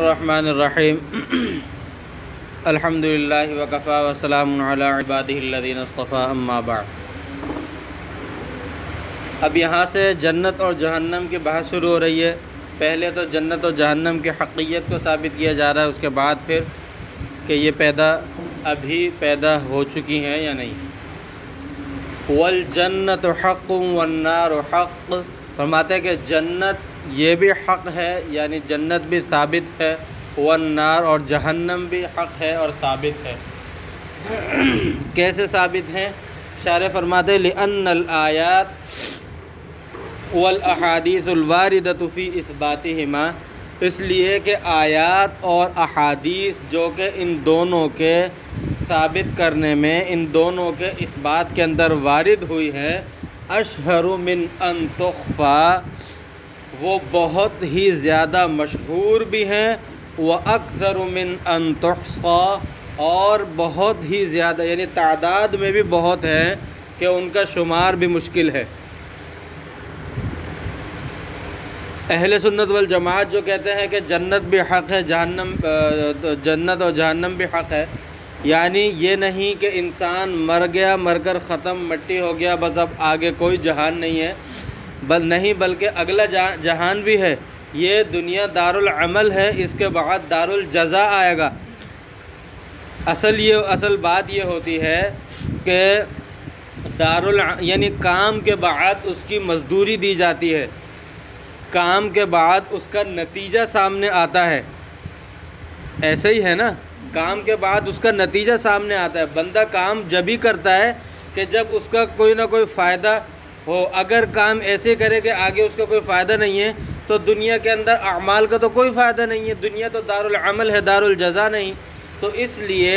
الرحمن الرحیم الحمدللہ وکفی وسلام علی عبادہ الذین اصطفی اما بعد۔ اب یہاں سے جنت اور جہنم کی بحث شروع ہو رہی ہے۔ پہلے تو جنت اور جہنم کی حقیقت کو ثابت کیا جا رہا ہے، اس کے بعد پھر کہ یہ ابھی پیدا ہو چکی ہیں یا نہیں۔ والجنت حق والنار حق، فرماتے ہیں کہ جنت یہ بھی حق ہے، یعنی جنت بھی ثابت ہے، والنار اور جہنم بھی حق ہے اور ثابت ہے۔ کیسے ثابت ہیں؟ شارح فرماتے ہیں لأن الآیات والاحادیث الواردۃ فی اثباتہما، اس لیے کہ آیات اور احادیث جو کہ ان دونوں کے ثابت کرنے میں، ان دونوں کے اثبات کے اندر وارد ہوئی ہے، اشہر من ان تخفی، وہ بہت ہی زیادہ مشہور بھی ہیں، وَأَكْثَرُ مِنْ أَن تُحْصَى، اور بہت ہی زیادہ یعنی تعداد میں بھی بہت ہیں کہ ان کا شمار بھی مشکل ہے۔ اہل سنت والجماعت جو کہتے ہیں کہ جنت بھی حق ہے، جنت اور جہنم بھی حق ہے، یعنی یہ نہیں کہ انسان مر گیا، مر کر ختم، مٹی ہو گیا، بس اب آگے کوئی جہان نہیں ہے، نہیں بلکہ اگلا جہان بھی ہے۔ یہ دنیا دارالعمل ہے، اس کے بعد دارالجزا آئے گا۔ اصل بات یہ ہوتی ہے کہ یعنی کام کے بعد اس کی مزدوری دی جاتی ہے، کام کے بعد اس کا نتیجہ سامنے آتا ہے۔ ایسے ہی ہے نا، کام کے بعد اس کا نتیجہ سامنے آتا ہے۔ بندہ کام جب ہی کرتا ہے کہ جب اس کا کوئی نہ کوئی فائدہ ہو۔ اگر کام ایسے کرے کہ آگے اس کا کوئی فائدہ نہیں ہے تو دنیا کے اندر اعمال کا تو کوئی فائدہ نہیں ہے، دنیا تو دارالعمل ہے، دارالجزا نہیں۔ تو اس لیے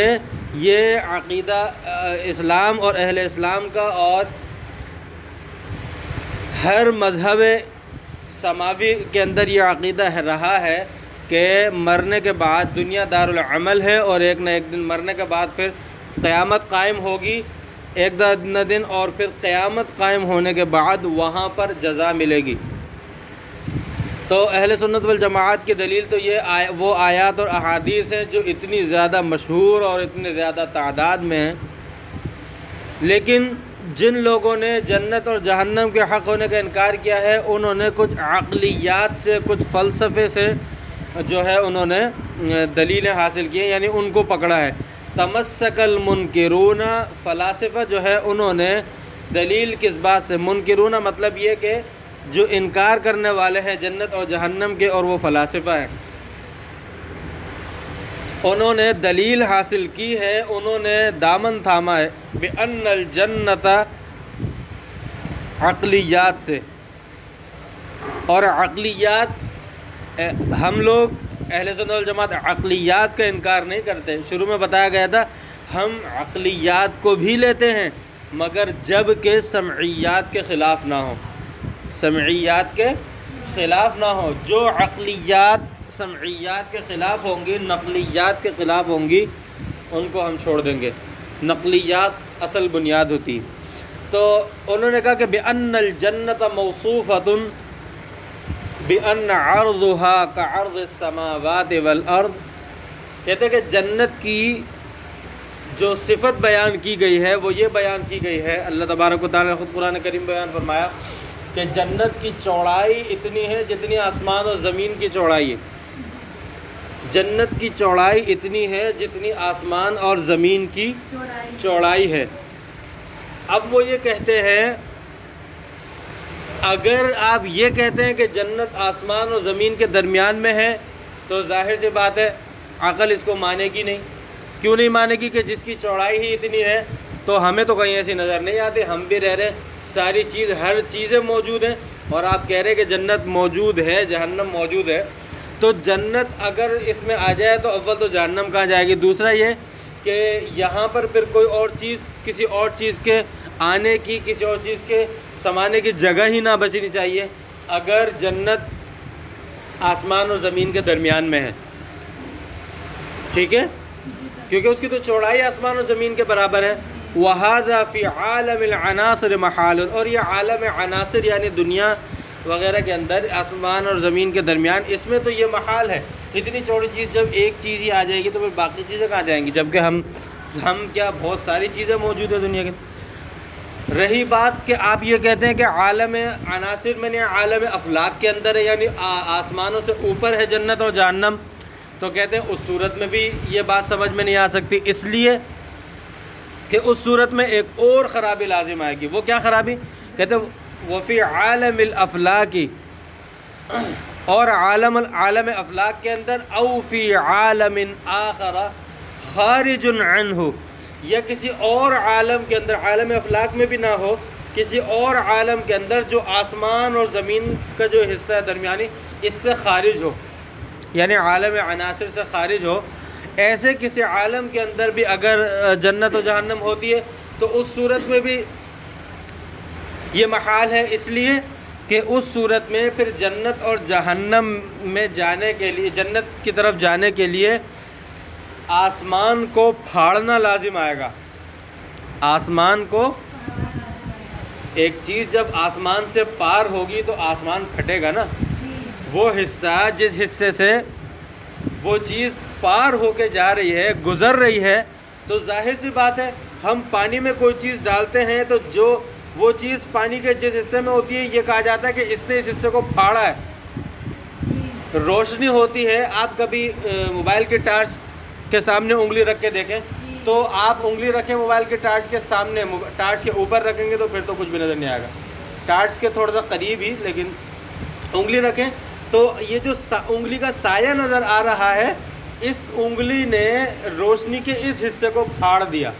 یہ عقیدہ اسلام اور اہل اسلام کا اور ہر مذہب سماوی کے اندر یہ عقیدہ رہا ہے کہ مرنے کے بعد دنیا دارالعمل ہے، اور ایک نہ ایک دن مرنے کے بعد پھر قیامت قائم ہوگی، ایک نہ دن، اور پھر قیامت قائم ہونے کے بعد وہاں پر جزا ملے گی۔ تو اہل سنت والجماعت کی دلیل تو یہ وہ آیات اور احادیث ہیں جو اتنی زیادہ مشہور اور اتنی زیادہ تعداد میں ہیں۔ لیکن جن لوگوں نے جنت اور جہنم کے حق ہونے کا انکار کیا ہے، انہوں نے کچھ عقلیات سے، کچھ فلسفے سے جو ہے انہوں نے دلیلیں حاصل کی ہیں، یعنی ان کو پکڑا ہے۔ تمسک المنکرون، فلاسفہ جو ہے انہوں نے دلیل کس بات سے، منکرون مطلب یہ کہ جو انکار کرنے والے ہیں جنت اور جہنم کے، اور وہ فلاسفہ ہیں، انہوں نے دلیل حاصل کی ہے، انہوں نے دامن تھاما ہے بِأَنَّ الْجَنَّةَ، عقلیات سے۔ اور عقلیات، ہم لوگ اہل سنت والجماعت عقلیات کا انکار نہیں کرتے۔ شروع میں بتایا گیا تھا ہم عقلیات کو بھی لیتے ہیں، مگر جب کہ سمعیات کے خلاف نہ ہو، سمعیات کے خلاف نہ ہو۔ جو عقلیات سمعیات کے خلاف ہوں گی، نقلیات کے خلاف ہوں گی، ان کو ہم چھوڑ دیں گے۔ نقلیات اصل بنیاد ہوتی۔ تو انہوں نے کہا کہ بِأَنَّ الْجَنَّةَ مَوْصُوفَةٌ بِأَنَّ عَرْضُهَا كَعَرْضِ السَّمَاوَاتِ وَالْأَرْضِ، کہتے ہیں کہ جنت کی جو صفت بیان کی گئی ہے وہ یہ بیان کی گئی ہے، اللہ تبارک و تعالیٰ نے خود قرآن کریم بیان فرمایا کہ جنت کی چوڑائی اتنی ہے جتنی آسمان اور زمین کی چوڑائی ہے۔ جنت کی چوڑائی اتنی ہے جتنی آسمان اور زمین کی چوڑائی ہے۔ اب وہ یہ کہتے ہیں، اگر آپ یہ کہتے ہیں کہ جنت آسمان اور زمین کے درمیان میں ہے تو ظاہر سی بات ہے عقل اس کو مانے گی نہیں۔ کیوں نہیں مانے گی؟ کہ جس کی چوڑائی ہی اتنی ہے تو ہمیں تو کہیں ایسی نظر نہیں آتی، ہم بھی رہ رہے، ساری ہر چیزیں موجود ہیں، اور آپ کہہ رہے ہیں کہ جنت موجود ہے، جہنم موجود ہے۔ تو جنت اگر اس میں آ جائے تو اول تو جہنم کہاں جائے گی؟ دوسرا یہ کہ یہاں پر پھر کوئی اور چیز، کسی اور چیز کے آنے کی، کسی اور چیز کے سمانے کی جگہ ہی نہ بچنی چاہیے اگر جنت آسمان اور زمین کے درمیان میں ہے، ٹھیک ہے؟ کیونکہ اس کی تو چوڑائی آسمان اور زمین کے برابر ہے۔ وَهَذَا فِي عَالَمِ الْعَنَاصِرِ مَحَالٌ، اور یہ عالم عناصر یعنی دنیا وغیرہ کے اندر آسمان اور زمین کے درمیان، اس میں تو یہ محال ہے اتنی چوڑی چیز جب ایک چیز ہی آ جائے گی تو پھر باقی چیزیں کہاں جائیں گی، جبکہ ہم کیا بہت ساری چیزیں موجود ہیں دنیا کے۔ رہی بات کہ آپ یہ کہتے ہیں کہ عالم عناصر میں نے عالم افلاک کے اندر ہے، یعنی آسمانوں سے اوپر ہے جنت اور جہنم، تو کہتے ہیں اس صورت میں بھی یہ بات سمجھ میں نہیں آ سکتی، اس لیے کہ اس صورت میں ایک اور خرابی لازم آئے گی۔ وہ کیا خرابی؟ کہتے ہیں وفی عالم الافلاک، اور عالم افلاک کے اندر، او فی عالم آخر خارج عنہ، یا کسی اور عالم کے اندر، عالم افلاک میں بھی نہ ہو، کسی اور عالم کے اندر جو آسمان اور زمین کا جو حصہ ہے درمیانی، اس سے خارج ہو، یعنی عالم عناصر سے خارج ہو، ایسے کسی عالم کے اندر بھی اگر جنت و جہنم ہوتی ہے تو اس صورت میں بھی یہ محال ہے، اس لیے کہ اس صورت میں پھر جنت اور جہنم میں جانے کے لیے، جنت کی طرف جانے کے لیے آسمان کو پھاڑنا لازم آئے گا۔ آسمان کو، ایک چیز جب آسمان سے پار ہوگی تو آسمان پھٹے گا نا، وہ حصہ جس حصے سے وہ چیز پار ہو کے جا رہی ہے، گزر رہی ہے، تو ظاہر سی بات ہے ہم پانی میں کوئی چیز ڈالتے ہیں تو جو وہ چیز پانی کے جس حصے میں ہوتی ہے، یہ کہا جاتا ہے کہ اس نے اس حصے کو پھاڑا ہے۔ روشنی ہوتی ہے، آپ کبھی موبائل کی ٹارچ کے سامنے انگلی رکھ کے دیکھیں، تو آپ انگلی رکھیں موبائل کے ٹارچ کے سامنے، ٹارچ کے اوپر رکھیں گے تو پھر تو کچھ بھی نظر نہیں آئے گا، ٹارچ کے تھوڑا سا قریب ہی، لیکن انگلی رکھیں تو یہ جو انگلی کا سایہ نظر آ رہا ہے، اس انگلی نے روشنی کے اس حصے کو پھاڑ دیا،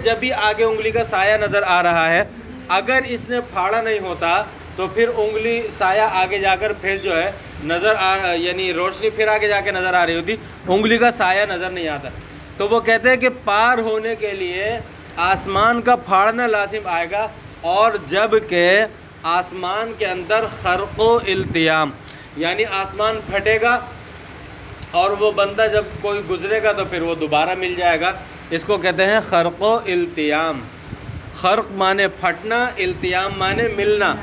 جب بھی آگے انگلی کا سایہ نظر آ رہا ہے۔ اگر اس نے پھاڑا نہیں ہوتا تو پھر انگلی سایہ آگے جا کر پھر جو ہے نظر یعنی روشنی پھر آگے جا کے نظر آ رہی ہوتی، انگلی کا سایہ نظر نہیں آتا۔ تو وہ کہتے ہیں کہ پار ہونے کے لیے آسمان کا پھاڑنا لازم آئے گا، اور جب کہ آسمان کے اندر خرق و التیام، یعنی آسمان پھٹے گا اور وہ بندہ جب کوئی گزرے گا تو پھر وہ دوبارہ مل جائے گا، اس کو کہتے ہیں خرق و التیام۔ خرق مانے پھٹنا، التیام مانے ملنا۔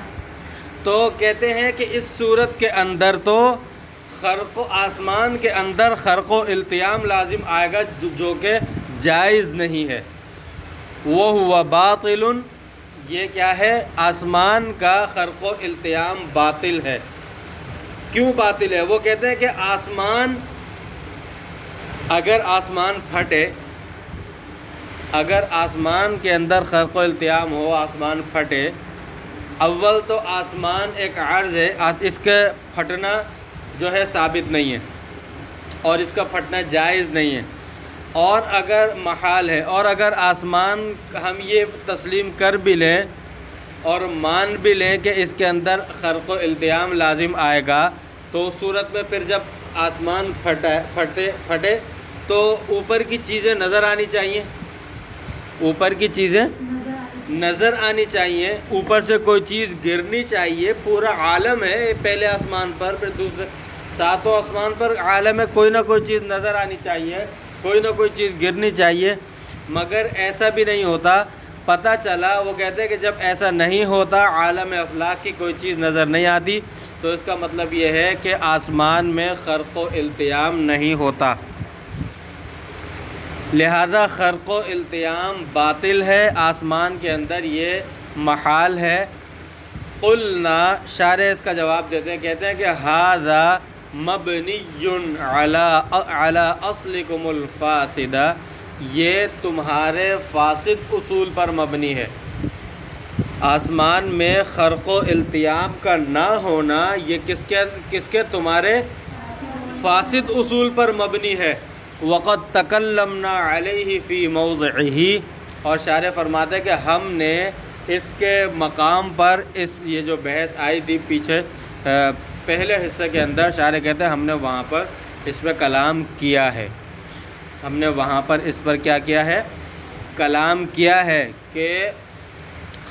تو کہتے ہیں کہ اس صورت کے اندر تو خرق و آسمان کے اندر خرق و التیام لازم آئے گا، جو کہ جائز نہیں ہے۔ وہ ہوا باطل، یہ کیا ہے؟ آسمان کا خرق و التیام باطل ہے۔ کیوں باطل ہے؟ وہ کہتے ہیں کہ اگر آسمان پھٹے، اگر آسمان کے اندر خرق و التیام ہو، آسمان پھٹے، اول تو آسمان ایک عرض ہے، اس کے پھٹنا جو ہے ثابت نہیں ہے، اور اس کا پھٹنا جائز نہیں ہے، اور اگر محال ہے، اور اگر آسمان ہم یہ تسلیم کر بھی لیں اور مان بھی لیں کہ اس کے اندر خرق و التیام لازم آئے گا، تو اس صورت میں پھر جب آسمان پھٹے تو اوپر کی چیزیں نظر آنی چاہیے، اوپر کی چیزیں نظر آنی چاہیے، اوپر سے کوئی چیز گرنی چاہیے۔ پورا عالم ہے، پہلے آسمان پر، پھر دوسرے 7 آسمان پر عالم ہے، کوئی نہ کوئی چیز نظر آنی چاہیے، کوئی نہ کوئی چیز گرنی چاہیے، مگر ایسا بھی نہیں ہوتا۔ پتہ چلا، وہ کہتے ہیں کہ جب ایسا نہیں ہوتا، عالم افلاک کی کوئی چیز نظر نہیں آتی، تو اس کا مطلب یہ ہے کہ آسمان میں خرق و التیام نہیں ہوتا، لہذا خرق و التیام باطل ہے، آسمان کے اندر یہ محال ہے۔ قلنا، شارح اس کا جواب دیتے ہیں، کہتے ہیں کہ ھذا مبنی علی اصلکم الفاسد، یہ تمہارے فاسد اصول پر مبنی ہے۔ آسمان میں خرق و التیام کا نہ ہونا یہ کس کے تمہارے فاسد اصول پر مبنی ہے۔ وقد تکلمنا علیہ فی موضعہ، اور شارح فرماتے ہیں کہ ہم نے اس کے مقام پر یہ جو بحث آئی تھی پیچھے پہلے حصے کے اندر، شارح کہتے ہیں ہم نے وہاں پر اس پہ کلام کیا ہے، ہم نے وہاں پر اس پر کیا کیا ہے؟ کلام کیا ہے کہ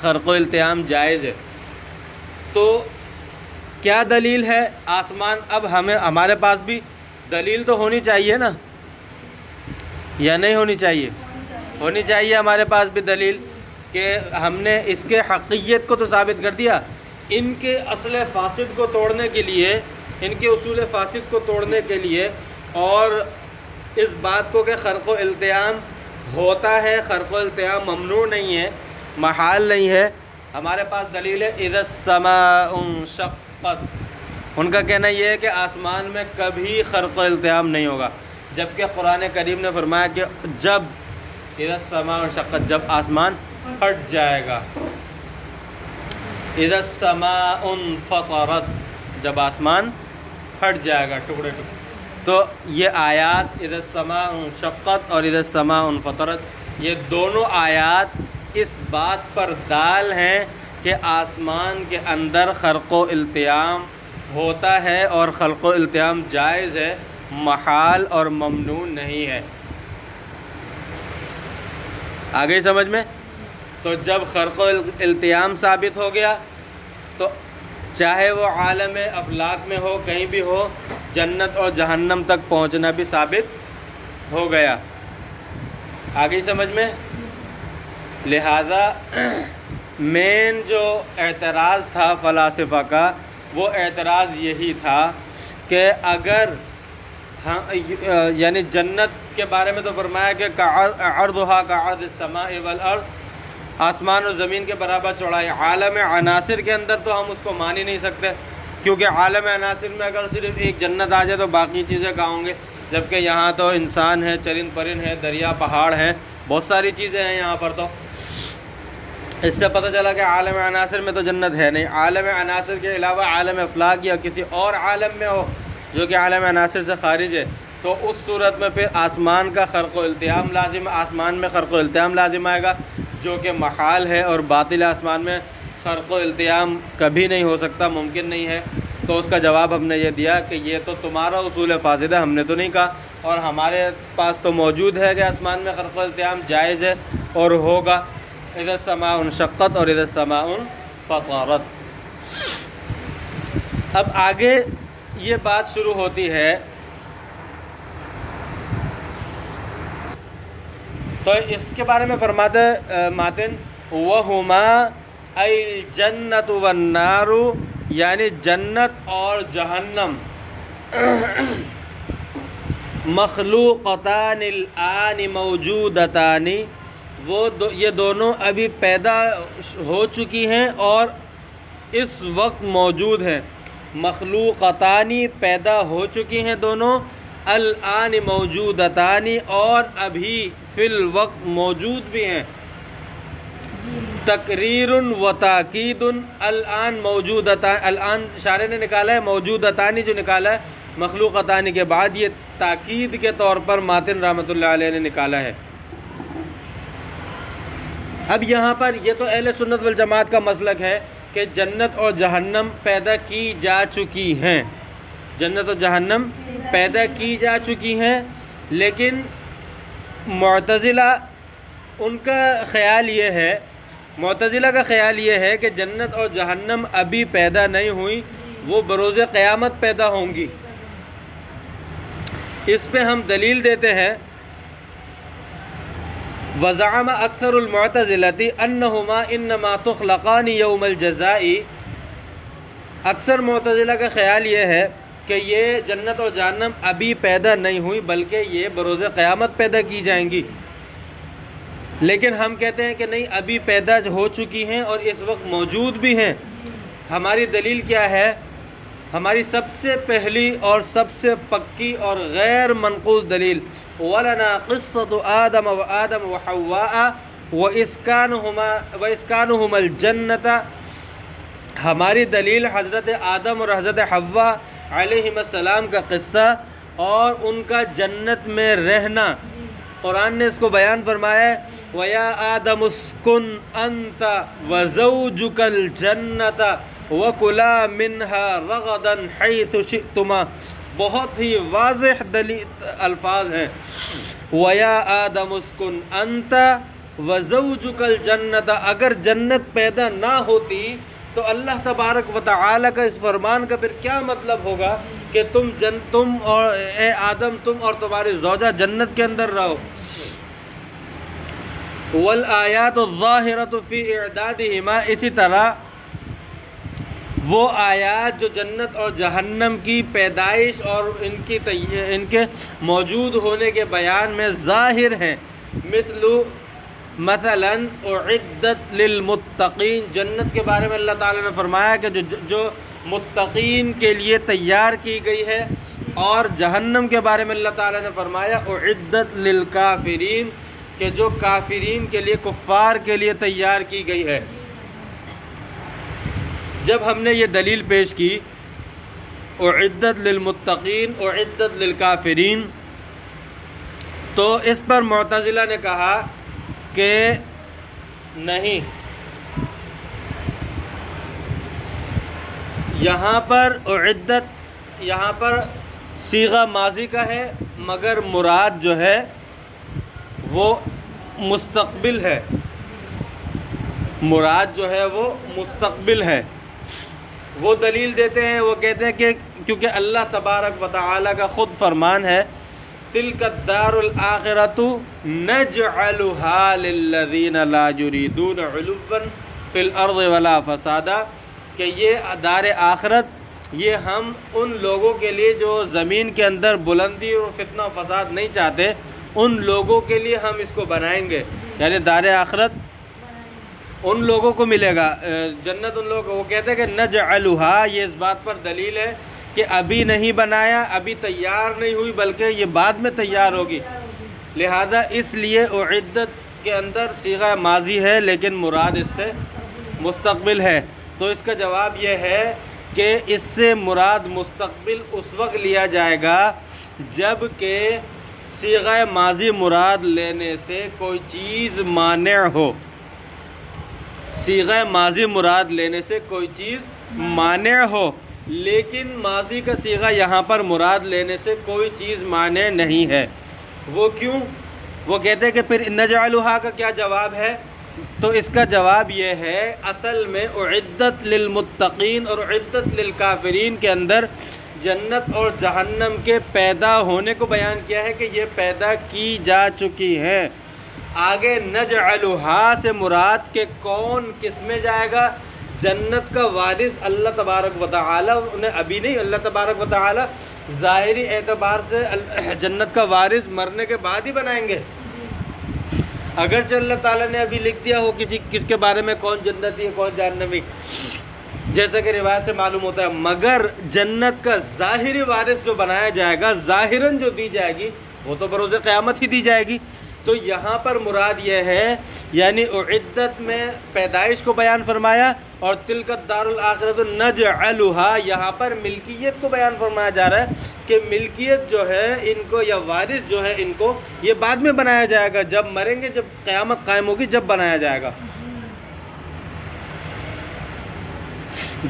خرق و التیام جائز ہے۔ تو کیا دلیل ہے؟ آسمان، اب ہمارے پاس بھی دلیل تو ہونی چاہیے نا، یا نہیں ہونی چاہیے؟ ہونی چاہیے ہمارے پاس بھی دلیل، کہ ہم نے اس کے حقیقت کو تو ثابت کر دیا، ان کے اصل فاسد کو توڑنے کے لیے ان کے اصول فاسد کو توڑنے کے لیے، اور اس بات کو کہ خرق و التیام ہوتا ہے، خرق و التیام ممنوع نہیں ہے، محال نہیں ہے، ہمارے پاس دلیل ہے اذا السماء انشقت۔ ان کا کہنا یہ ہے کہ آسمان میں کبھی خرق و التیام نہیں ہوگا، جبکہ قرآن کریم نے فرمایا کہ جب اذا السماء انشقت، جب آسمان پھٹ جائے گا، اذا السماء انفطرت، جب آسمان پھٹ جائے گا ٹکڑے ٹکڑے۔ تو یہ آیات اذا السماء انشقت اور اذا السماء انفطرت، یہ دونوں آیات اس بات پر دال ہیں کہ آسمان کے اندر خرق و التیام ہوتا ہے اور خلق و التیام جائز ہے، محال اور ممنوع نہیں ہے۔ آگے سمجھ میں؟ تو جب خرق و التیام ثابت ہو گیا تو چاہے وہ عالم افلاک میں ہو، کہیں بھی ہو، جنت اور جہنم تک پہنچنا بھی ثابت ہو گیا۔ آگے سمجھ میں؟ لہذا مین جو اعتراض تھا فلاسفہ کا، وہ اعتراض یہی تھا کہ اگر یعنی جنت کے بارے میں تو فرمایا کہ عرضھا کعرض السماء والارض، آسمان اور زمین کے برابر چوڑائی۔ عالم عناصر کے اندر تو ہم اس کو مان ہی نہیں سکتے، کیونکہ عالم عناصر میں اگر صرف ایک جنت آ جائے تو باقی چیزیں کہاں ہوں گے، جبکہ یہاں تو انسان ہے، چرند پرند ہے، دریا پہاڑ ہیں، بہت ساری چیزیں ہیں یہاں پر۔ تو اس سے پتہ چلا کہ عالم عناصر میں تو جنت ہے نہیں۔ عالم عناصر کے علاوہ عالم افلاک یا کسی اور عالم میں ہو جو کہ عالم عناصر سے خارج ہے، تو اس صورت میں پھر آسمان کا خرق و التیام لازم، آسمان میں خرق و التیام لازم آئے گا، جو کہ محال ہے اور باطل۔ آسمان میں خرق و التیام کبھی نہیں ہو سکتا، ممکن نہیں ہے۔ تو اس کا جواب ہم نے یہ دیا کہ یہ تو تمہارا اصول فاسد ہے، ہم نے تو نہیں کہا، اور ہمارے پاس تو موجود ہے کہ آسمان میں خرق و التیام جائز ہے اور ہوگا۔ اذا السماء انشقت اور اذا السماء انفطرت۔ اب آگے یہ بات شروع ہوتی ہے، تو اس کے بارے میں فرماتے ماتن وَهُمَا أَيْ الْجَنَّةُ وَالنَّارُ، یعنی جنت اور جہنم مخلوقتان الآن موجودتان، یہ دونوں ابھی پیدا ہو چکی ہیں اور اس وقت موجود ہیں۔ مخلوقتانی، پیدا ہو چکی ہیں دونوں، الآن موجودتانی، اور ابھی فی الوقت موجود بھی ہیں۔ تقریر و تاکید، الآن موجودتان، الآن شارح نے نکالا ہے، موجودتانی جو نکالا ہے مخلوقتانی کے بعد، یہ تاکید کے طور پر ماتن رحمۃ اللہ علیہ نے نکالا ہے۔ اب یہاں پر یہ تو اہل سنت والجماعت کا مسلک ہے کہ جنت اور جہنم پیدا کی جا چکی ہیں، جنت اور جہنم پیدا کی جا چکی ہیں، لیکن معتزلہ ان کا خیال یہ ہے، معتزلہ کا خیال یہ ہے کہ جنت اور جہنم ابھی پیدا نہیں ہوئی، وہ بروز قیامت پیدا ہوں گی۔ اس پہ ہم دلیل دیتے ہیں، وزعم اکثر المعتزلۃ انہما انما تخلقان یوم الجزاء، اکثر معتزلہ کا خیال یہ ہے کہ یہ جنت اور جہنم ابھی پیدا نہیں ہوئی بلکہ یہ بروز قیامت پیدا کی جائیں گی، لیکن ہم کہتے ہیں کہ نہیں، ابھی پیدا ہو چکی ہیں اور اس وقت موجود بھی ہیں۔ ہماری دلیل کیا ہے؟ ہماری سب سے پہلی اور سب سے پکی اور غیر منقوص دلیل، وَلَنَا قِصَّةُ آدَمَ وَآدَمَ وَحَوَّاءَ وَإِسْكَانُهُمَا الْجَنَّةَ، ہماری دلیل حضرت آدم اور حضرت حوا علیہم السلام کا قصہ اور ان کا جنت میں رہنا۔ قرآن نے اس کو بیان فرمایا ہے، وَيَا آدَمُ اسْكُنْ أَنْتَ وَزَوْجُكَ الْجَنَّةَ وَكُلَا مِنْهَا رَغَدًا حَيْثُ شِئْتُمَا، بہت ہی واضح الفاظ ہیں۔ وَيَا آدَمُ اسْكُنْ أَنْتَ وَزَوْجُكَ الْجَنَّةَ، اگر جنت پیدا نہ ہوتی تو اللہ تبارک و تعالی کا اس فرمان کا پھر کیا مطلب ہوگا کہ تم اور اے آدم، تم اور تمہاری زوجہ جنت کے اندر رہو۔ والآیات الظاہرۃ فی اعدادہما، اسی طرح وہ آیات جو جنت اور جہنم کی پیدائش اور ان کے موجود ہونے کے بیان میں ظاہر ہیں، مثلا اعدت للمتقین، جنت کے بارے میں اللہ تعالیٰ نے فرمایا کہ جو متقین کے لیے تیار کی گئی ہے، اور جہنم کے بارے میں اللہ تعالیٰ نے فرمایا اعدت للکافرین، کہ جو کافرین کے لیے، کفار کے لیے تیار کی گئی ہے۔ جب ہم نے یہ دلیل پیش کی اعدت للمتقین اعدت للکافرین، تو اس پر معتزلہ نے کہا کہ نہیں، یہاں پر اعدت یہاں پر صیغہ ماضی کا ہے، مگر مراد جو ہے وہ مستقبل ہے، مراد جو ہے وہ مستقبل ہے۔ وہ دلیل دیتے ہیں، وہ کہتے ہیں کہ کیونکہ اللہ تبارک و تعالیٰ کا خود فرمان ہے تِلْكَ الدَّارُ الْآخِرَةُ نَجْعَلُهَا لِلَّذِينَ لَا يُرِيدُونَ عُلُوًّا فِي الْأَرْضِ وَلَا فَسَادًا، کہ یہ دار آخرت یہ ہم ان لوگوں کے لیے جو زمین کے اندر بلندی اور فتنہ و فساد نہیں چاہتے، ان لوگوں کے لیے ہم اس کو بنائیں گے، یعنی دار آخرت ان لوگوں کو ملے گا، جنت ان لوگوں کو۔ وہ کہتے ہیں کہ نجعلھا، یہ اس بات پر دلیل ہے کہ ابھی نہیں بنایا، ابھی تیار نہیں ہوئی، بلکہ یہ بعد میں تیار ہوگی، لہذا اس لیے اعدت کے اندر صیغہ ماضی ہے لیکن مراد اس سے مستقبل ہے۔ تو اس کا جواب یہ ہے کہ اس سے مراد مستقبل اس وقت لیا جائے گا جب کہ صیغہ ماضی مراد لینے سے کوئی چیز مانع ہو، صیغہ ماضی مراد لینے سے کوئی چیز مانع ہو، لیکن ماضی کا صیغہ یہاں پر مراد لینے سے کوئی چیز مانع نہیں ہے۔ وہ کیوں؟ وہ کہتے ہیں کہ پھر نجعلھا کا کیا جواب ہے؟ تو اس کا جواب یہ ہے، اصل میں اعدت للمتقین اور اعدت للکافرین کے اندر جنت اور جہنم کے پیدا ہونے کو بیان کیا ہے کہ یہ پیدا کی جا چکی ہیں۔ آگے نجعلھا سے مراد کہ کون کس میں جائے گا؟ جنت کا وارث اللہ تبارک و تعالی، انہیں ابھی نہیں، اللہ تبارک و تعالی ظاہری اعتبار سے جنت کا وارث مرنے کے بعد ہی بنائیں گے۔ اگرچہ اللہ تعالیٰ نے ابھی لکھ دیا ہو کس کے بارے میں کون جنتی ہے کون جہنمی، جیسا کہ روایت سے معلوم ہوتا ہے، مگر جنت کا ظاہری وارث جو بنایا جائے گا، ظاہراً جو دی جائے گی وہ تو بروز قیامت ہی دی جائے گی۔ تو یہاں پر مراد یہ ہے، یعنی اعدت میں پیدائش کو بیان فرمایا، اور تلک الدار الآخرۃ نجعلھا یہاں پر ملکیت کو بیان فرمایا جا رہا ہے کہ ملکیت جو ہے ان کو، یا وارث جو ہے ان کو، یہ بعد میں بنایا جائے گا، جب مریں گے، جب قیامت قائم ہوگی، جب بنایا جائے گا۔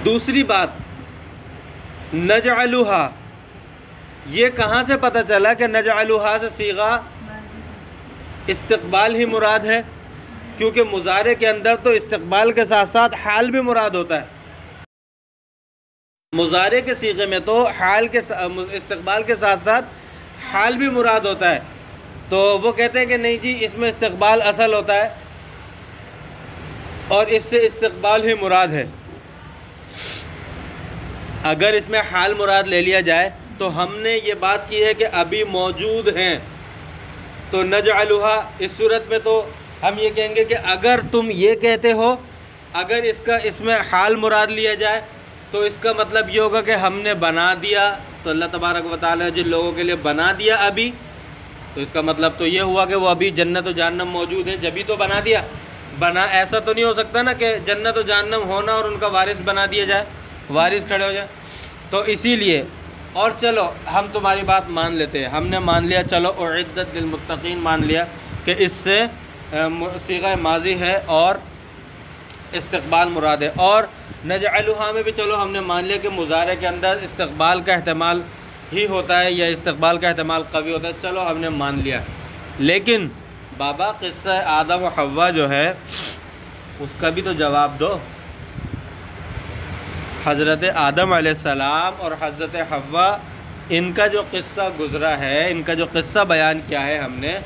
دوسری بات، نجعلھا، یہ کہاں سے پتہ چلا کہ نجعلھا سے صیغہ استقبال ہی مراد ہے؟ کیونکہ مضارع کے اندر تو استقبال کے ساتھ ساتھ حال بھی مراد ہوتا ہے، مضارع کے صیغے میں تو حال کے استقبال کے ساتھ ساتھ حال بھی مراد ہوتا ہے۔ تو وہ کہتے ہیں کہ نہیں جی، اس میں استقبال اصل ہوتا ہے اور اس سے استقبال ہی مراد ہے۔ اگر اس میں حال مراد لے لیا جائے تو ہم نے یہ بات کی ہے کہ ابھی موجود ہیں، تو نجعلھا اس صورت میں تو ہم یہ کہیں گے کہ اگر تم یہ کہتے ہو، اگر اس میں حال مراد لیا جائے تو اس کا مطلب یہ ہوگا کہ ہم نے بنا دیا، تو اللہ تبارک و تعالیٰ نے جن لوگوں کے لیے بنا دیا ابھی، تو اس کا مطلب تو یہ ہوا کہ وہ ابھی جنت و جہنم موجود ہے، جبھی تو بنا دیا۔ بنا ایسا تو نہیں ہو سکتا نا کہ جنت و جہنم ہونا اور ان کا وارث بنا دیا جائے، وارث کھڑے ہو جائیں۔ تو اسی لیے، اور چلو ہم تمہاری بات مان لیتے ہیں، ہم نے مان لیا، چلو اعدت للمتقین مان لیا کہ اس سے صیغہ ماضی ہے اور استقبال مراد ہے، اور نجعلھا میں بھی چلو ہم نے مان لیا کہ مضارع کے اندر استقبال کا احتمال ہی ہوتا ہے، یا استقبال کا احتمال قوی ہوتا ہے، چلو ہم نے مان لیا۔ لیکن بابا قصہ آدم و حوا جو ہے اس کا بھی تو جواب دو۔ حضرت آدم علیہ السلام اور حضرت حوا، ان کا جو قصہ گزرا ہے، ان کا جو قصہ بیان کیا ہے ہم نے،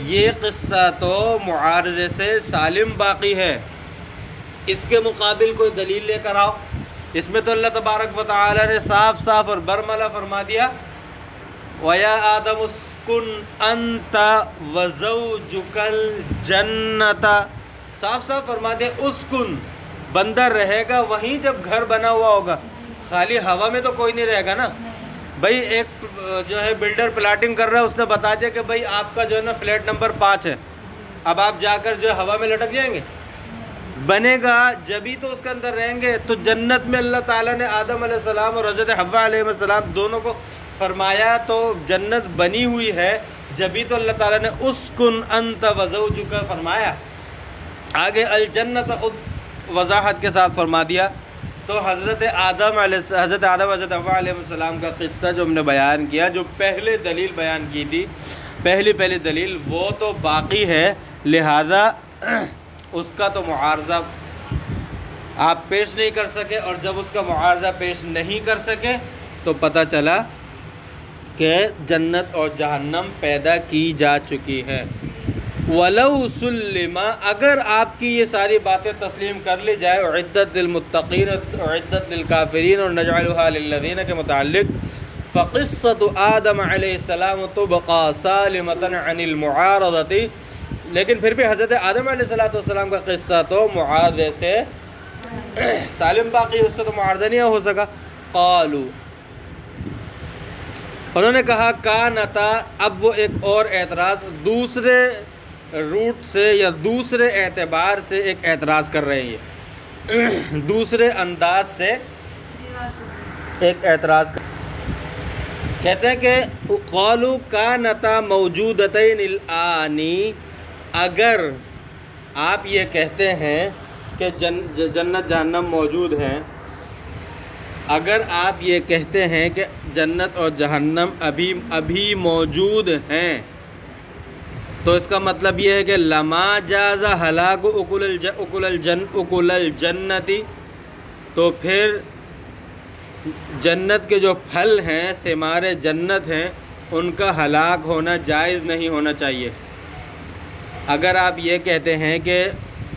یہ قصہ تو معارضے سے سالم باقی ہے۔ اس کے مقابل کوئی دلیل لے کر آؤ، اس میں تو اللہ تبارک و تعالی نے صاف صاف اور برملا فرما دیا وَيَا آدَمُ اسْكُنْ أَنْتَ وَزَوْجُكَ الْجَنَّةَ، صاف صاف فرما دیا اسکن، بندہ رہے گا وہیں جب گھر بنا ہوا ہوگا، خالی ہوا میں تو کوئی نہیں رہے گا نا بھائی۔ ایک جو ہے بلڈر پلاٹنگ کر رہا ہے، اس نے بتا دیا کہ بھائی آپ کا جو ہے نا فلیٹ نمبر 5 ہے، اب آپ جا کر جو ہے ہوا میں لٹک جائیں گے؟ بنے گا جبھی تو اس کے اندر رہیں گے۔ تو جنت میں اللہ تعالیٰ نے آدم علیہ السلام اور حضرت حوا علیہ السلام دونوں کو فرمایا، تو جنت بنی ہوئی ہے جبھی تو اللہ تعالیٰ نے اسکن انت وزوجک فرمایا۔ آگے الجنت خود وضاحت کے ساتھ فرما دیا۔ تو حضرت آدم حضرت حوا علیہ السلام کا قصہ جو ہم نے بیان کیا، جو پہلے دلیل بیان کی تھی، پہلی دلیل وہ تو باقی ہے، لہذا اس کا تو معارضہ آپ پیش نہیں کر سکے، اور جب اس کا معارضہ پیش نہیں کر سکے تو پتہ چلا کہ جنت اور جہنم پیدا کی جا چکی ہے۔ وَلَوْ سُلِّمَ، اگر آپ کی یہ ساری باتیں تسلیم کر لی جائے، اعدت للمتقین اعدت للکافرین اور نجعلها للذین کے متعلق، فقصة آدم علیہ السلام تبقى سالمة عن المعارضة، لیکن پھر بھی حضرت آدم علیہ السلام کا قصہ تو معارضے سے سالم باقی، اس سے تو معارضہ نہیں ہو سکا۔ قالوا، انہوں نے کہا کانتا، اب وہ ایک اور اعتراض دوسرے روٹ سے یا دوسرے اعتبار سے ایک اعتراض کر رہے ہیں، دوسرے انداز سے ایک اعتراض کہتے ہیں کہ قالوا کانتا موجودتین الآنی، اگر آپ یہ کہتے ہیں کہ جنت جہنم موجود ہیں، اگر آپ یہ کہتے ہیں کہ جنت اور جہنم ابھی موجود ہیں، تو اس کا مطلب یہ ہے کہ لما جاز ہلاک اکل الجنتی، تو پھر جنت کے جو پھل ہیں، ثمار جنت ہیں، ان کا ہلاک ہونا جائز نہیں ہونا چاہیے۔ اگر آپ یہ کہتے ہیں کہ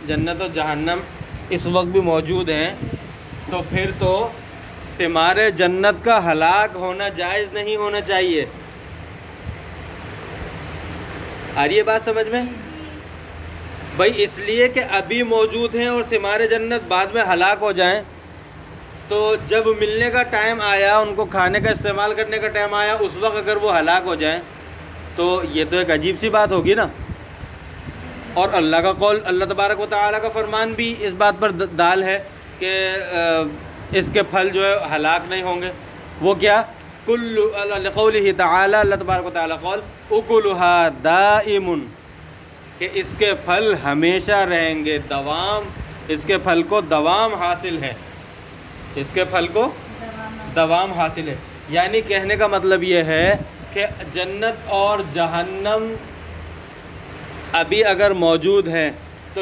جنت و جہنم اس وقت بھی موجود ہیں، تو پھر تو ثمار جنت کا ہلاک ہونا جائز نہیں ہونا چاہیے۔ آ رہی ہے بات سمجھ میں؟ بھائی اس لیے کہ ابھی موجود ہیں اور ثمار جنت بعد میں ہلاک ہو جائیں، تو جب ملنے کا ٹائم آیا، ان کو کھانے کا استعمال کرنے کا ٹائم آیا، اس وقت اگر وہ ہلاک ہو جائیں تو یہ تو ایک عجیب سی بات ہوگی نا۔ اور اللہ کا قول، اللہ تبارک و تعالیٰ کا فرمان بھی اس بات پر دال ہے کہ اس کے پھل جو ہے ہلاک نہیں ہوں گے۔ وہ کیا؟ لقولہ تعالیٰ، اللہ تبارک و تعالیٰ قول اکلھا دائم، کہ اس کے پھل ہمیشہ رہیں گے، دوام، اس کے پھل کو دوام حاصل ہے، اس کے پھل کو دوام حاصل ہے۔ یعنی کہنے کا مطلب یہ ہے کہ جنت اور جہنم ابھی اگر موجود ہیں تو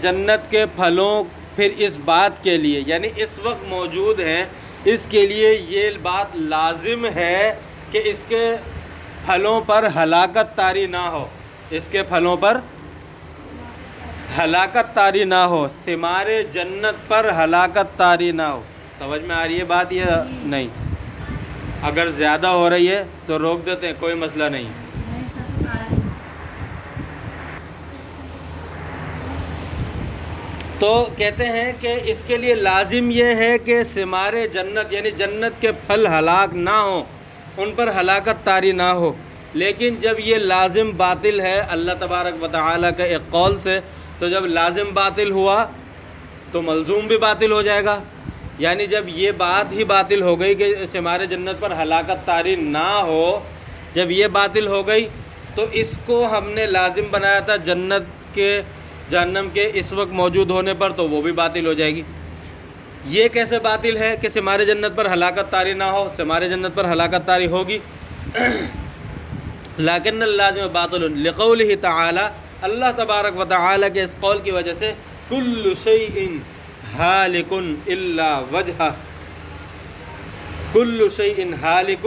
جنت کے پھلوں پھر اس بات کے لیے، یعنی اس وقت موجود ہیں، اس کے لیے یہ بات لازم ہے کہ اس کے پھلوں پر ہلاکت طاری نہ ہو، اس کے پھلوں پر ہلاکت طاری نہ ہو، ثمار جنت پر ہلاکت طاری نہ ہو۔ سمجھ میں آ رہی ہے بات یا نہیں؟ اگر زیادہ ہو رہی ہے تو روک دیتے ہیں، کوئی مسئلہ نہیں۔ تو کہتے ہیں کہ اس کے لیے لازم یہ ہے کہ ثمار جنت یعنی جنت کے پھل ہلاک نہ ہوں، ان پر ہلاکت طاری نہ ہو۔ لیکن جب یہ لازم باطل ہے اللہ تبارک و تعالیٰ کے ایک قول سے، تو جب لازم باطل ہوا تو ملزوم بھی باطل ہو جائے گا۔ یعنی جب یہ بات ہی باطل ہو گئی کہ ثمار جنت پر ہلاکت طاری نہ ہو، جب یہ باطل ہو گئی تو اس کو ہم نے لازم بنایا تھا جہنم کے اس وقت موجود ہونے پر، تو وہ بھی باطل ہو جائے گی۔ یہ کیسے باطل ہے کہ ثمار جنت پر ہلاکت طاری نہ ہو؟ ثمار جنت پر ہلاکت طاری ہوگی، لیکن اللازم باطل لقولہ تعالی، اللہ تبارک و تعالی کے اس قول کی وجہ سے، کل شیء ہالک الا وجہہ، کل شیء ہالک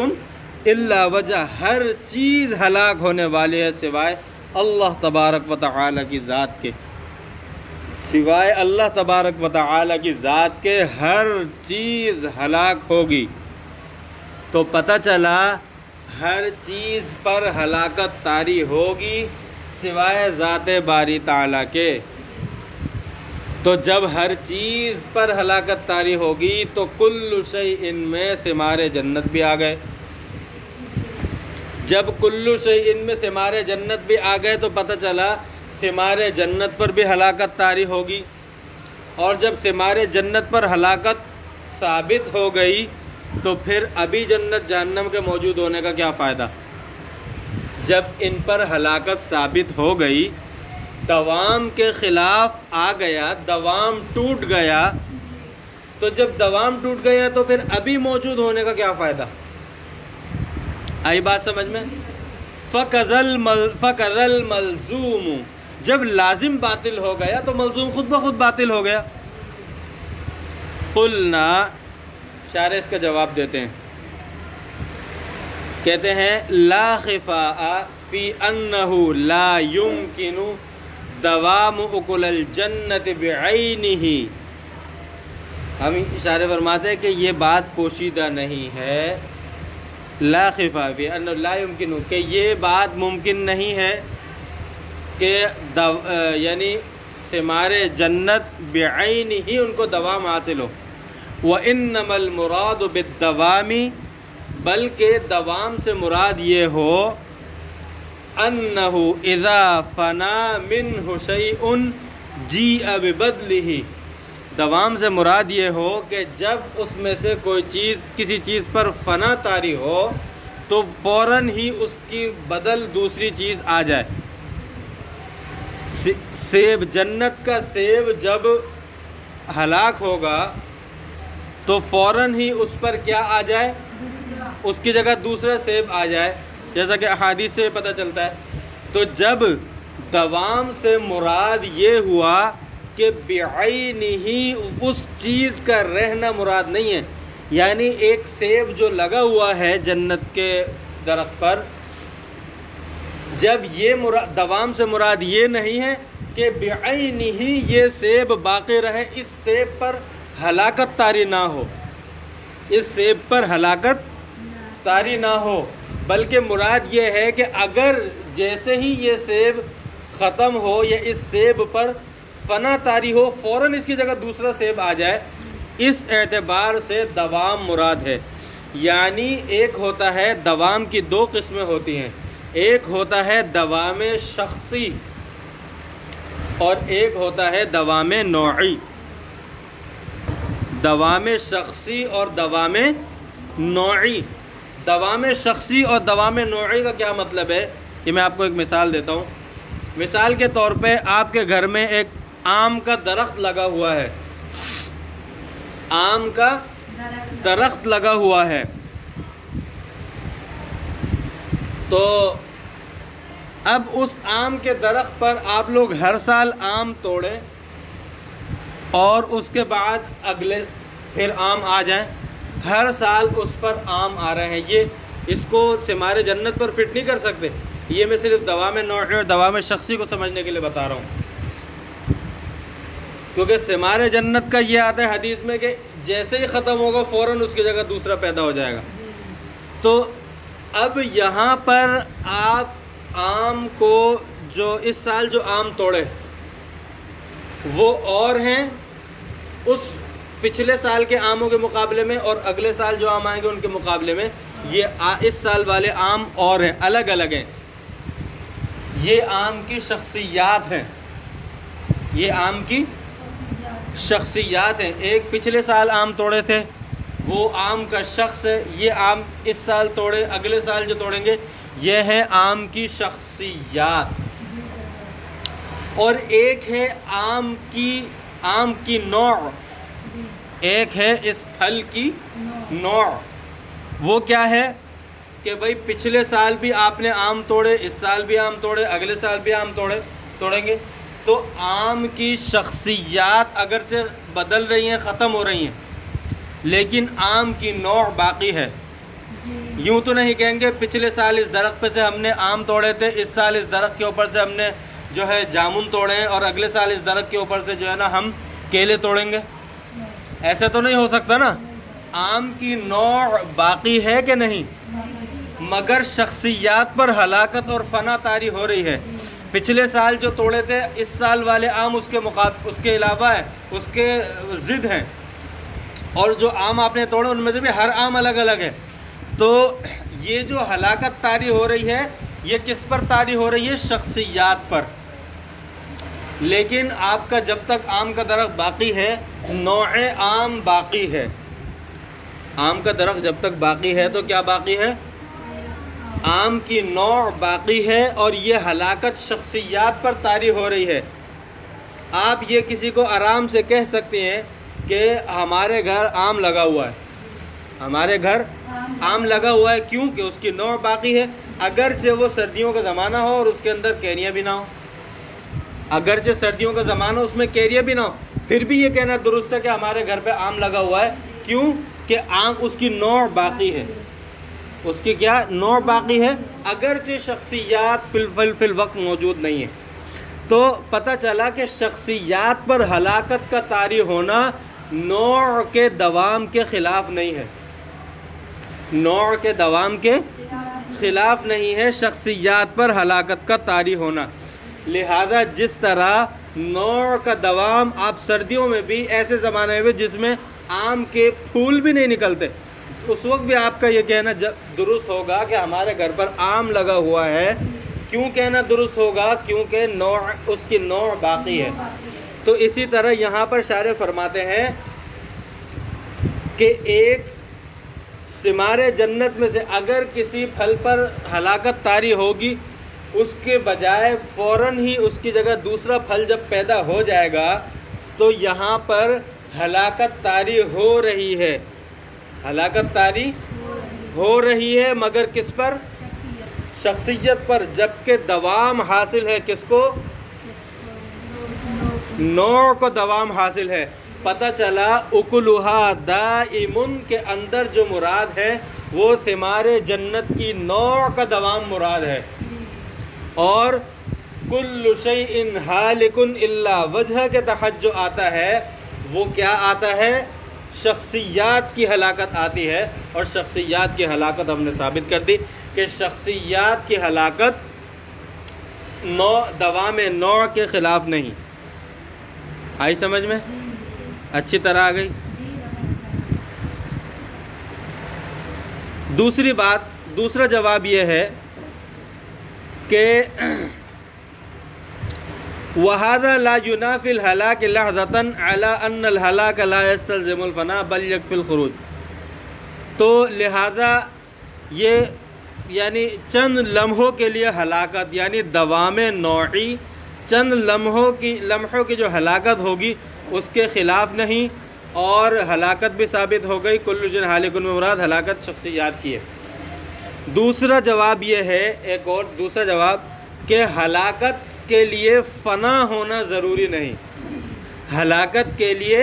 الا وجہ، ہر چیز ہلاک ہونے والی ہے سوائے اللہ تبارک و تعالی کی ذات کے، سوائے اللہ تبارک و تعالی کی ذات کے ہر چیز ہلاک ہوگی۔ تو پتہ چلا ہر چیز پر ہلاکت طاری ہوگی سوائے ذات باری تعالی کے۔ تو جب ہر چیز پر ہلاکت طاری ہوگی تو کل شیء میں ثمار جنت بھی آ گئے۔ جب کل شیء میں ثمار جنت بھی آ گئے تو پتہ چلا ثمار جنت پر بھی ہلاکت طاری ہوگی، اور جب ثمار جنت پر ہلاکت ثابت ہو گئی تو پھر ابھی جنت جہنم کے موجود ہونے کا کیا فائدہ؟ جب ان پر ہلاکت ثابت ہو گئی، دوام کے خلاف آ گیا، دوام ٹوٹ گیا، تو جب دوام ٹوٹ گیا تو پھر ابھی موجود ہونے کا کیا فائدہ؟ آئی بات سمجھ میں؟ فَكَذَا الْمَلْزُومُ، جب لازم باطل ہو گیا تو ملزوم خود بخود باطل ہو گیا۔ قلنا، شارح اس کا جواب دیتے ہیں، کہتے ہیں لا خفاء فی انہ لا یمکن دوام اکل الجنت بعینہ۔ ہم اشارے فرماتے ہیں کہ یہ بات پوشیدہ نہیں ہے، لا خفاء فی انہ لا یمکن، کہ یہ بات ممکن نہیں ہے کہ یعنی ثمار جنت بعینہ ہی ان کو دوام حاصل ہو۔ وَإِنَّمَا الْمُرَادُ بِالدَّوَامِ، بلکہ دوام سے مراد یہ ہو أَنَّهُ إِذَا فَنَا مِنْهُ شَيْءٌ جِیءَ بِبَدْلِهِ، دوام سے مراد یہ ہو کہ جب اس میں سے کوئی چیز کسی چیز پر فنا طاری ہو تو فوراً ہی اس کی بدل دوسری چیز آ جائے۔ سیب، جنت کا سیب جب ہلاک ہوگا تو فوراً ہی اس پر کیا آ جائے؟ اس کی جگہ دوسرا سیب آ جائے، جیسا کہ احادیث سے پتہ چلتا ہے۔ تو جب دوام سے مراد یہ ہوا کہ بعینہ اس چیز کا رہنا مراد نہیں ہے، یعنی ایک سیب جو لگا ہوا ہے جنت کے درخت پر، جب یہ دوام سے مراد یہ نہیں ہے کہ بعینہ یہ سیب باقی رہے، اس سیب پر ہلاکت طاری نہ ہو، اس سیب پر ہلاکت طاری نہ ہو، بلکہ مراد یہ ہے کہ اگر جیسے ہی یہ سیب ختم ہو یا اس سیب پر فنا طاری ہو، فوراً اس کی جگہ دوسرا سیب آ جائے، اس اعتبار سے دوام مراد ہے۔ یعنی ایک ہوتا ہے، دوام کی دو قسمیں ہوتی ہیں، ایک ہوتا ہے دوام شخصی اور ایک ہوتا ہے دوام نوعی۔ دوام شخصی اور دوام نوعی، دوام شخصی اور دوام نوعی کا کیا مطلب ہے؟ یہ میں آپ کو ایک مثال دیتا ہوں۔ مثال کے طور پہ آپ کے گھر میں ایک آم کا درخت لگا ہوا ہے، آم کا درخت لگا ہوا ہے، تو اب اس آم کے درخت پر آپ لوگ ہر سال آم توڑیں اور اس کے بعد اگلے پھر آم آ جائیں، ہر سال اس پر آم آ رہے ہیں، یہ اس کو ثمار جنت پر فٹ نہیں کر سکتے۔ یہ میں صرف دوام نوعی اور دوام شخصی کو سمجھنے کے لیے بتا رہا ہوں، کیونکہ ثمار جنت کا یہ آتا ہے حدیث میں کہ جیسے ہی ختم ہوگا فوراً اس کی جگہ دوسرا پیدا ہو جائے گا۔ تو اب یہاں پر آپ آم کو جو اس سال جو آم توڑے وہ اور ہیں اس پچھلے سال کے آموں کے مقابلے میں، اور اگلے سال جو آم آئیں گے ان کے مقابلے میں یہ اس سال والے آم اور ہیں، الگ الگ ہیں۔ یہ آم کی شخصیات ہیں، یہ آم کی شخصیات ہیں۔ ایک پچھلے سال آم توڑے تھے وہ آم کا شخص ہے، یہ آم اس سال توڑے اگلے سال جو توڑیں گے یہ ہے آم کی شخصیات۔ اور ایک ہے آم کی نوع، ایک ہے اس پھل کی نوع۔ وہ کیا ہے کہ بھئی پچھلے سال بھی آپ نے آم توڑے، اس سال بھی آم توڑے، اگلے سال بھی آم توڑیں گے، تو آم کی شخصیات اگرچہ بدل رہی ہیں، ختم ہو رہی ہیں، لیکن آم کی نوع باقی ہے۔ یوں تو نہیں کہیں گے پچھلے سال اس درخت پہ سے ہم نے آم توڑے تھے، اس سال اس درخت کے اوپر سے ہم نے جو ہے جامن توڑیں اور اگلے سال اس درخت کے اوپر سے جو ہے نا ہم کیلے توڑیں گے؟ ایسا تو نہیں ہو سکتا نا. آم کی نوع باقی ہے کہ نہیں؟ مگر شخصیات پر ہلاکت اور فنا طاری ہو رہی ہے. پچھلے سال جو توڑے تھے اس سال والے آم اس کے علاوہ ہے، اس کے ضد ہیں، اور جو آم آپ نے توڑے ان میں سے بھی ہر آم الگ الگ ہے. تو یہ جو ہلاکت طاری ہو رہی ہے یہ کس پر طاری ہو رہی ہے؟ شخصیات پر. لیکن آپ کا جب تک آم کا درخت باقی ہے نوع آم باقی ہے. آم کا درخت جب تک باقی ہے تو کیا باقی ہے؟ آم کی نوع باقی ہے، اور یہ ہلاکت شخصیات پر طاری ہو رہی ہے. آپ یہ کسی کو آرام سے کہہ سکتے ہیں کہ ہمارے گھر آم لگا ہوا ہے، ہمارے گھر آم لگا ہوا ہے، کیوں کہ اس کی نوع باقی ہے. اگرچہ وہ سردیوں کا زمانہ ہو اور اس کے اندر کیریاں بھی نہ ہو، اگرچہ سردیوں کا زمانہ اس میں کیریاں بھی نہ ہو، پھر بھی یہ کہنا درست ہے کہ ہمارے گھر پہ آم لگا ہوا ہے. کیوں کہ آم اس کی نوع باقی ہے، اس کی کیا نوع باقی ہے، اگرچہ شخصیات فی الوقت موجود نہیں ہے. تو پتہ چلا کہ شخصیات پر ہلاکت کا طاری ہونا نوع کے دوام کے خلاف نہیں ہے، نوع کے دوام کے خلاف نہیں ہے شخصیات پر ہلاکت کا طاری ہونا. لہذا جس طرح نوع کا دوام آپ سردیوں میں بھی ایسے زمانے میں جس میں آم کے پھول بھی نہیں نکلتے، اس وقت بھی آپ کا یہ کہنا درست ہوگا کہ ہمارے گھر پر آم لگا ہوا ہے. کیوں کہنا درست ہوگا؟ کیونکہ نوع اس کی نوع باقی ہے. تو اسی طرح یہاں پر شارح فرماتے ہیں کہ ایک ثمار جنت میں سے اگر کسی پھل پر ہلاکت طاری ہوگی، اس کے بجائے فوراً ہی اس کی جگہ دوسرا پھل جب پیدا ہو جائے گا تو یہاں پر ہلاکت طاری ہو رہی ہے، ہلاکت طاری ہو رہی ہے، مگر کس پر؟ شخصیت پر. جبکہ دوام حاصل ہے کس کو؟ نوع کو دوام حاصل ہے. پتہ چلا اکلھا دائم کے اندر جو مراد ہے وہ ثمار جنت کی نوع کا دوام مراد ہے. اور کل شیء ہالک الا وجہ کے تحت جو آتا ہے وہ کیا آتا ہے؟ شخصیات کی ہلاکت آتی ہے. اور شخصیات کی ہلاکت ہم نے ثابت کر دی کہ شخصیات کی ہلاکت دوام نوع کے خلاف نہیں. آئی سمجھ میں؟ اچھی طرح آ گئی. دوسری بات، دوسرا جواب یہ ہے کہ وَهَذَا لَا يُنَافِي الْهَلَاكِ لَحْظَةً عَلَىٰ أَنَّ الْهَلَاكَ لَا يَسْتَلْزِمُ الْفَنَاءَ بَلْ يَكْفِي الْخُرُوجَ. تو لہذا یہ یعنی چند لمحوں کے لیے ہلاکت یعنی دوام نوعی، چند لمحوں کی جو ہلاکت ہوگی اس کے خلاف نہیں، اور ہلاکت بھی ثابت ہو گئی. کل شیء ہالک میں مراد ہلاکت شخصیات کی ہے. دوسرا جواب یہ ہے، ایک اور دوسرا جواب، کہ ہلاکت کے لیے فنا ہونا ضروری نہیں. ہلاکت کے لیے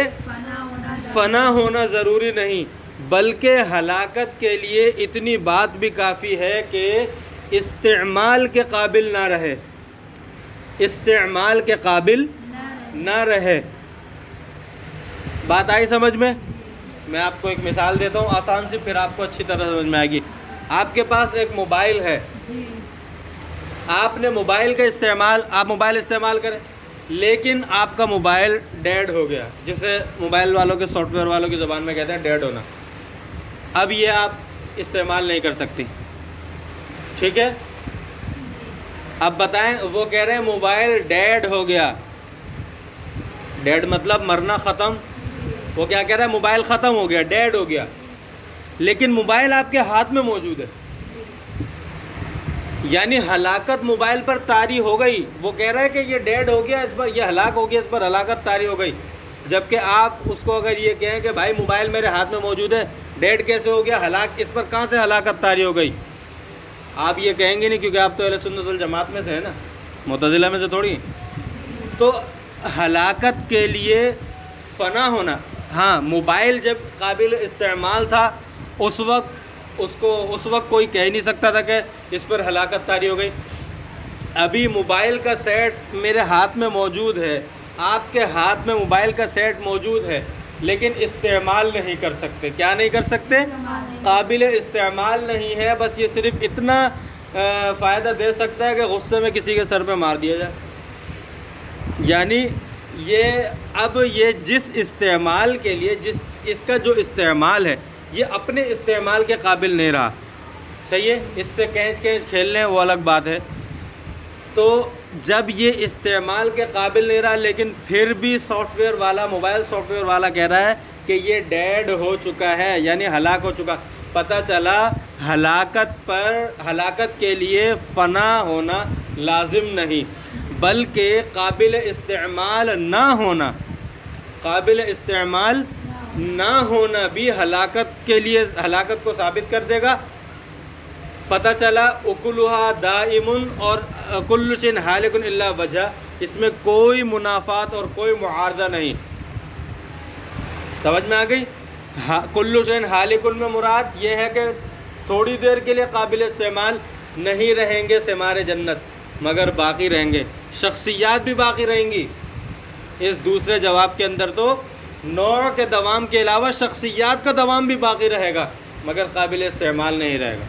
فنا ہونا ضروری نہیں، بلکہ ہلاکت کے لیے اتنی بات بھی کافی ہے کہ استعمال کے قابل نہ رہے، استعمال کے قابل نہ رہے. بات آئی سمجھ میں؟ میں آپ کو ایک مثال دیتا ہوں آسان سی، پھر آپ کو اچھی طرح سمجھ میں آئے گی. آپ کے پاس ایک موبائل ہے، آپ نے موبائل کا استعمال، آپ موبائل استعمال کریں، لیکن آپ کا موبائل ڈیڈ ہو گیا، جسے موبائل والوں کے سافٹ ویئر والوں کی زبان میں کہتے ہیں ڈیڈ ہونا. اب یہ آپ استعمال نہیں کر سکتی، ٹھیک ہے؟ اب بتائیں، وہ کہہ رہے ہیں موبائل ڈیڈ ہو گیا. ڈیڈ مطلب مرنا، ختم. وہ کیا کہہ رہا ہے؟ موبائل ختم ہو گیا، ڈیڈ ہو گیا، لیکن موبائل آپ کے ہاتھ میں موجود ہے. یعنی ہلاکت موبائل پر طاری ہو گئی. وہ کہہ رہا ہے کہ یہ ڈیڈ ہو گیا، اس پر یہ ہلاک ہو گیا، اس پر ہلاکت طاری ہو گئی. جبکہ آپ اس کو اگر یہ کہیں کہ بھائی موبائل میرے ہاتھ میں موجود ہے، ڈیڈ کیسے ہو گیا، ہلاک اس پر کہاں سے ہلاکت طاری ہو گئی؟ آپ یہ کہیں گے نہیں، کیونکہ آپ تو اہل سنت والجماعت میں سے ہیں نا، معتزلہ میں سے تھوڑی. تو ہلاکت کے لیے فنا ہونا، ہاں موبائل جب قابل استعمال تھا اس وقت کوئی کہہ نہیں سکتا تھا کہ اس پر ہلاکت طاری ہو گئی. ابھی موبائل کا سیٹ میرے ہاتھ میں موجود ہے، آپ کے ہاتھ میں موبائل کا سیٹ موجود ہے، لیکن استعمال نہیں کر سکتے. کیا نہیں کر سکتے؟ قابل استعمال نہیں ہے. بس یہ صرف اتنا فائدہ دے سکتا ہے کہ غصے میں کسی کے سر پہ مار دیا جائے. یعنی یہ جس استعمال کے لیے اس کا جو استعمال ہے یہ اپنے استعمال کے قابل نہیں رہا. صحیح ہے؟ اس سے کینچ کھیل لیں وہ الگ بات ہے. تو جب یہ استعمال کے قابل نہیں رہا لیکن پھر بھی سافٹ ویئر والا، موبائل سافٹ ویئر والا کہہ رہا ہے کہ یہ ڈیڈ ہو چکا ہے، یعنی ہلاک ہو چکا. پتہ چلا ہلاکت کے لیے فنا ہونا لازم نہیں، بلکہ قابل استعمال نہ ہونا بھی ہلاکت کو ثابت کر دے گا. پتہ چلا اکلھا دائم اور کل شیء ہالک الا وجہ، اس میں کوئی منافات اور کوئی معارضہ نہیں. سمجھ میں آ گئی؟ کل شیء ہالک میں مراد یہ ہے کہ تھوڑی دیر کے لیے قابل استعمال نہیں رہیں گے ثمار جنت، مگر باقی رہیں گے. شخصیات بھی باقی رہیں گی. اس دوسرے جواب کے اندر تو نوع کے دوام کے علاوہ شخصیات کا دوام بھی باقی رہے گا، مگر قابل استعمال نہیں رہے گا.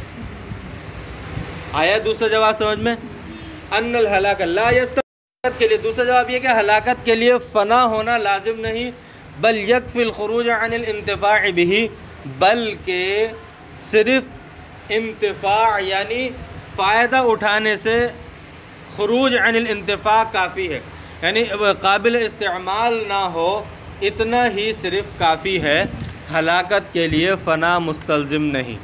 آیا دوسرا جواب سمجھ میں؟ ان الہلاک لا یستلزم کے لیے دوسرا جواب یہ کہ ہلاکت کے لیے فنا ہونا لازم نہیں، بل یکفی الخروج عن الانتفاع به، بلکہ صرف انتفاع یعنی فائدہ اٹھانے سے خروج عن الانتفاع کافی ہے. یعنی قابل استعمال نہ ہو اتنا ہی صرف کافی ہے، ہلاکت کے لیے فنا مستلزم نہیں.